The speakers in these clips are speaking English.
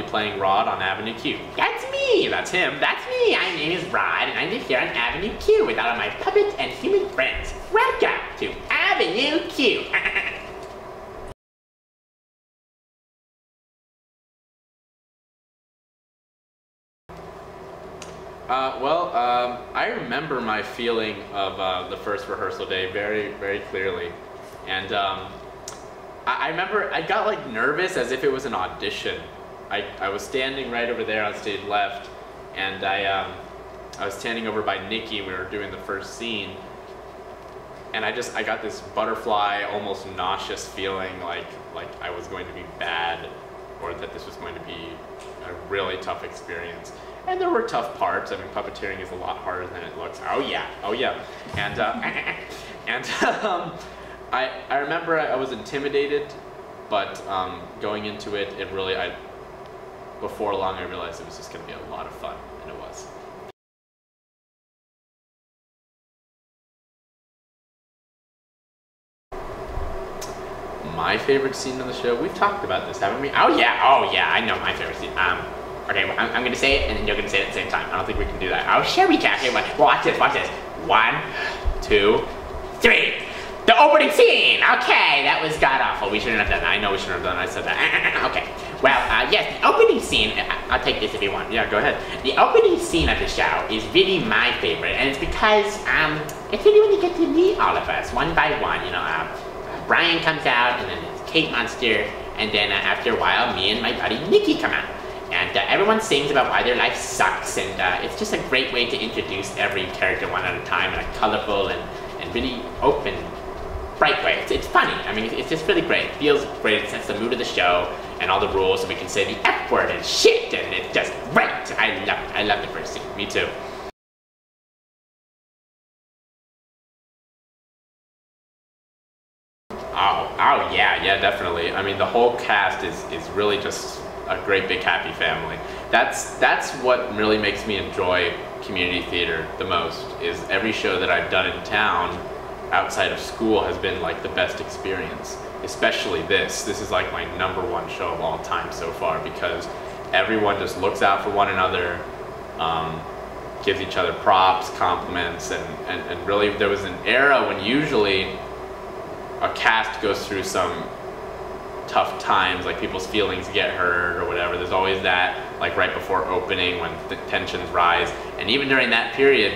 playing Rod on Avenue Q. That's me! That's him! That's me! My name is Rod, and I live here on Avenue Q with all of my puppet and human friends. Welcome to Avenue Q! I remember my feeling of the first rehearsal day very, very clearly. And I remember I got like nervous as if it was an audition. I was standing right over there on stage left, and I was standing over by Nikki. We were doing the first scene, and I got this butterfly, almost nauseous feeling like I was going to be bad, or that this was going to be a really tough experience. And there were tough parts. I mean, puppeteering is a lot harder than it looks. Oh yeah, oh yeah. And I remember I was intimidated, but going into it, before long I realized it was just going to be a lot of fun, and it was. My favorite scene in the show, we've talked about this, haven't we? Oh yeah, I know my favorite scene. Okay, well, I'm gonna say it, and then you're gonna say it at the same time. I don't think we can do that. Oh, sure we can. Okay, watch this. 1, 2, 3. The opening scene! Okay, that was god-awful. We shouldn't have done that. I know we shouldn't have done that. I said that. Okay. Well, yes, the opening scene, I'll take this if you want. Yeah, go ahead. The opening scene of the show is really my favorite, and it's because it's really when you get to meet all of us, one by one. You know, Brian comes out, and then it's Kate Munster, and then after a while, me and my buddy Nikki come out. And everyone sings about why their life sucks, and it's just a great way to introduce every character one at a time in a colorful and really open, bright way. It's funny. I mean, it's just really great. It feels great. It sets the mood of the show and all the rules, so we can say the F word and shit, and it's just great. I love it. I love the first scene. Me too. Oh yeah, definitely. I mean, the whole cast is really just a great big happy family. That's what really makes me enjoy community theater the most, is every show that I've done in town outside of school has been like the best experience. Especially this is like my #1 show of all time so far, because everyone just looks out for one another, gives each other props, compliments, and really there was an era when usually a cast goes through some tough times, like people's feelings get hurt or whatever. There's always that, like right before opening when the tensions rise, and even during that period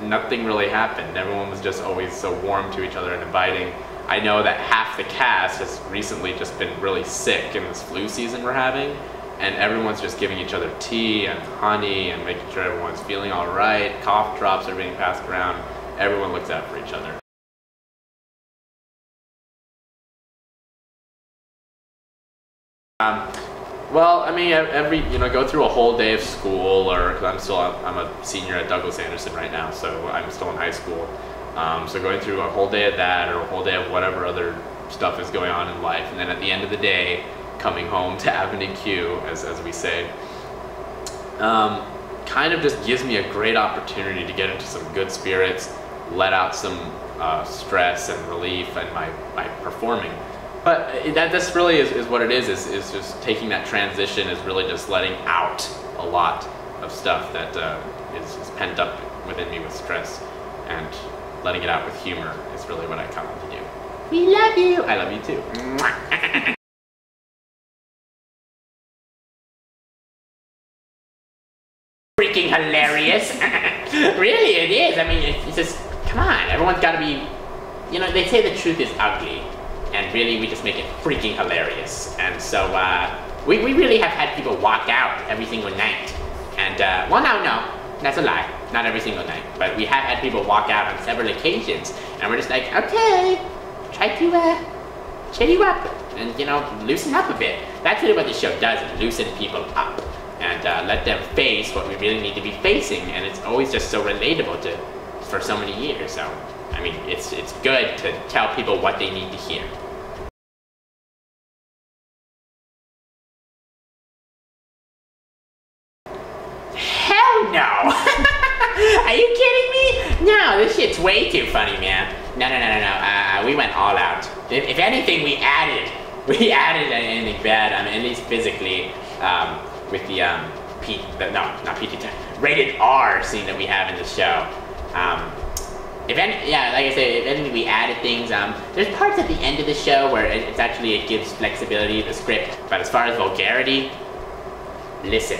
nothing really happened. Everyone was just always so warm to each other and inviting. I know that half the cast has recently just been really sick in this flu season we're having, and everyone's just giving each other tea and honey and making sure everyone's feeling all right. Cough drops are being passed around. Everyone looks out for each other. Well, I mean, go through a whole day of school, or because I'm a senior at Douglas Anderson right now, so I'm still in high school. So going through a whole day of that, or a whole day of whatever other stuff is going on in life, and then at the end of the day, coming home to Avenue Q, as we say, kind of just gives me a great opportunity to get into some good spirits, let out some stress and relief in my performing. But this really is what it is just taking that transition, is really just letting out a lot of stuff that is pent up within me with stress, and letting it out with humor is really what I come to do. We love you! I love you too. Freaking hilarious! Really, it is. I mean, it's just, come on, everyone's gotta be, they say the truth is ugly. And really, we just make it freaking hilarious. And so, we really have had people walk out every single night. And, well, no, that's a lie. Not every single night. But we have had people walk out on several occasions. And we're just like, okay, try to, cheer you up. And, loosen up a bit. That's really what the show does, is loosen people up. And, let them face what we really need to be facing. And it's always just so relatable for so many years. So, I mean, it's good to tell people what they need to hear. Hell no! Are you kidding me? No, this shit's way too funny, man. No. We went all out. If anything, we added anything bad. I mean, at least physically. with the not PG, rated R scene that we have in the show. Like I said, if anything, we added things. There's parts at the end of the show where it gives flexibility to the script. But as far as vulgarity, listen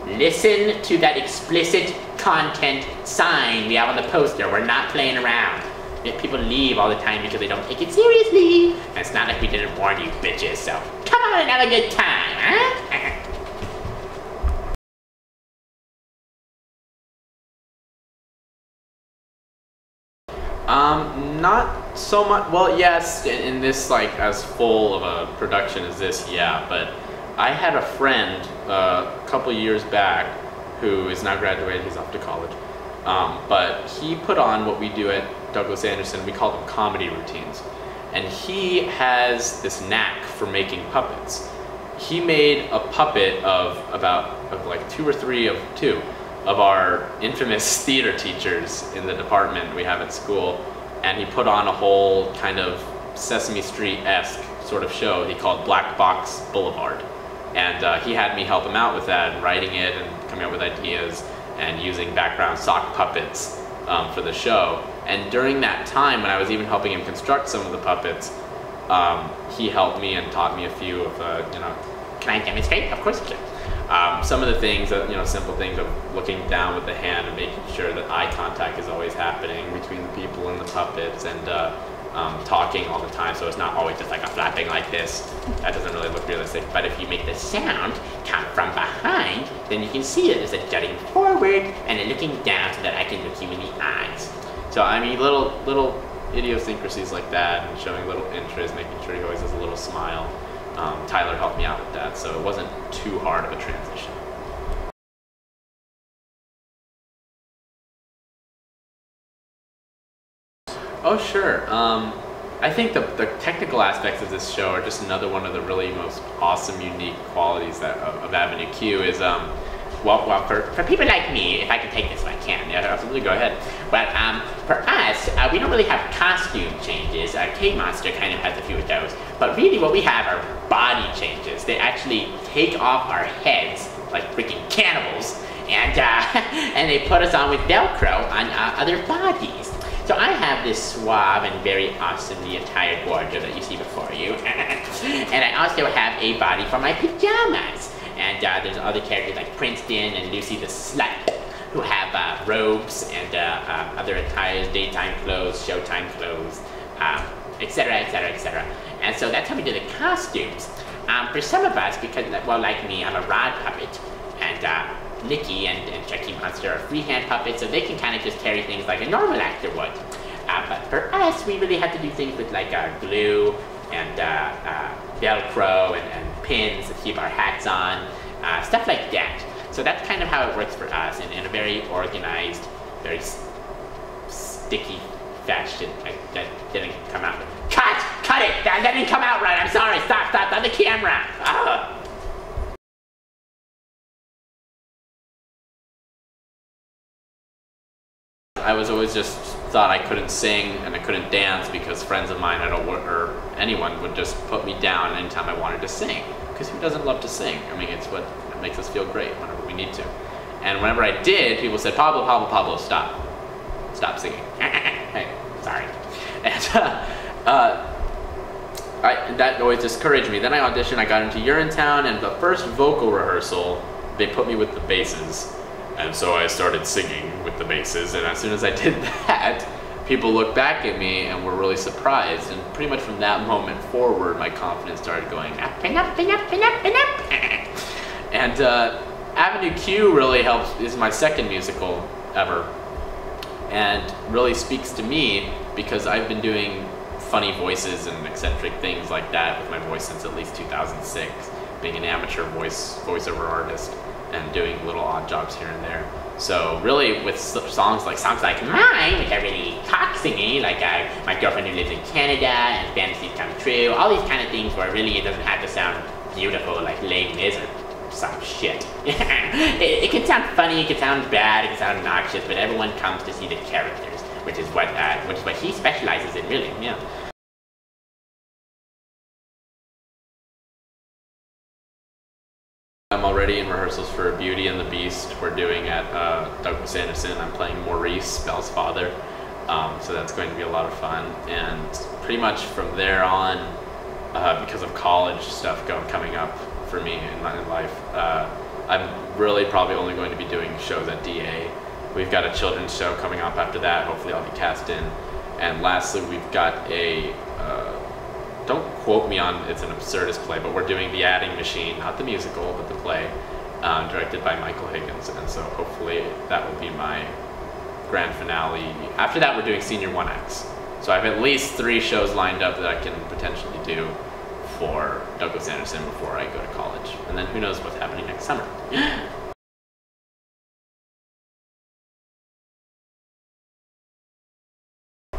to that explicit content sign we have on the poster. We're not playing around. If people leave all the time because they don't take it seriously. And it's not like we didn't warn you bitches, so come on and have a good time, huh? Not so much. Well, yes, in this, like, as full of a production as this, yeah, but I had a friend a couple years back who is now graduated, he's off to college, but he put on what we do at Douglas Anderson. We call them comedy routines, and he has this knack for making puppets. He made a puppet of like two of our infamous theater teachers in the department we have at school, and he put on a whole kind of Sesame Street-esque sort of show he called Black Box Boulevard. And he had me help him out with that, and writing it and coming up with ideas and using background sock puppets for the show. And during that time, when I was even helping him construct some of the puppets, he helped me and taught me a few of can I demonstrate? Of course you can. Some of the things that, simple things of looking down with the hand and making sure that eye contact is always happening between the people and the puppets, and talking all the time, so it's not always just like a flapping like this. That doesn't really look realistic. But if you make the sound come from behind, then you can see that there's a jutting forward and a looking down so that I can look you in the eyes. So I mean, little idiosyncrasies like that, and showing little interest, making sure he always has a little smile. Tyler helped me out with that, so it wasn't too hard of a transition. Oh, sure. I think the technical aspects of this show are just another one of the really most awesome, unique qualities of Avenue Q is, well, for people like me, if I can take this, if I can, yeah, absolutely, go ahead. Well, for us, we don't really have costume changes. K-Monster kind of has a few of those, but really what we have are body changes. They actually take off our heads like freaking cannibals, and they put us on with Velcro on other bodies. So I have this suave and very awesomely attired wardrobe that you see before you, and I also have a body for my pajamas. And there's other characters like Princeton and Lucy the Slut, who have robes and other attires, daytime clothes, showtime clothes, etc., etc., etc. And so that's how we do the costumes. For some of us, because, well, like me, I'm a rod puppet, and Nikki and Chucky Monster are freehand puppets, so they can kind of just carry things like a normal actor would. But for us, we really have to do things with like glue and Velcro and pins to keep our hats on, stuff like that. So that's kind of how it works for us in a very organized, very sticky fashion. That didn't come out. Cut it! That didn't come out right. I'm sorry. Stop on the camera. Ugh. I was always just thought I couldn't sing and I couldn't dance because friends of mine or anyone would just put me down anytime I wanted to sing. Because who doesn't love to sing? I mean, it's what makes us feel great whenever we need to. And whenever I did, people said, Pablo, stop. Stop singing. Hey, sorry. And that always discouraged me. Then I auditioned, I got into Urinetown, and the first vocal rehearsal, they put me with the basses. And so I started singing with the basses, and as soon as I did that, people looked back at me and were really surprised, and pretty much from that moment forward, my confidence started going up and up and up and up and up. And Avenue Q really helps, is my second musical ever, and really speaks to me because I've been doing funny voices and eccentric things like that with my voice since at least 2006, being an amateur voiceover artist and doing little odd jobs here and there. So really with songs like mine, which are really talk singy, like My Girlfriend Who Lives in Canada and Fantasies Come True, all these kind of things where really it doesn't have to sound beautiful like Les Mis or some shit. it can sound funny, it can sound bad, it can sound obnoxious, but everyone comes to see the characters, which is what he specializes in, really, yeah. I'm already already in rehearsals for Beauty and the Beast. We're doing at Douglas Anderson. I'm playing Maurice, Belle's father. So that's going to be a lot of fun. And pretty much from there on, because of college stuff coming up for me in my life, I'm really probably only going to be doing shows at DA. We've got a children's show coming up after that. Hopefully I'll be cast in. And lastly, we've got a, don't quote me on, it's an absurdist play, but we're doing The Adding Machine, not the musical, but the play, directed by Michael Higgins. And so hopefully that will be my grand finale. After that, we're doing senior one acts. So I have at least 3 shows lined up that I can potentially do for Douglas Anderson before I go to college. And then who knows what's happening next summer.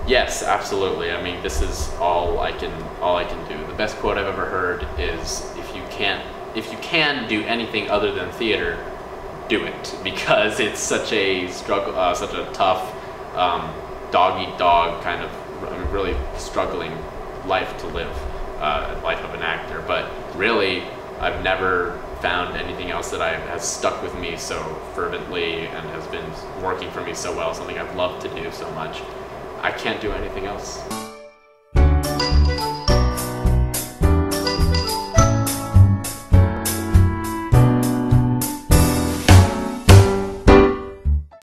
Yes, absolutely. I mean, this is all I can do. The best quote I've ever heard is, if you can do anything other than theater, do it, because it's such a struggle, such a tough, dog-eat-dog kind of really struggling life to live, life of an actor. But really, I've never found anything else that has stuck with me so fervently and has been working for me so well, something I've loved to do so much. I can't do anything else.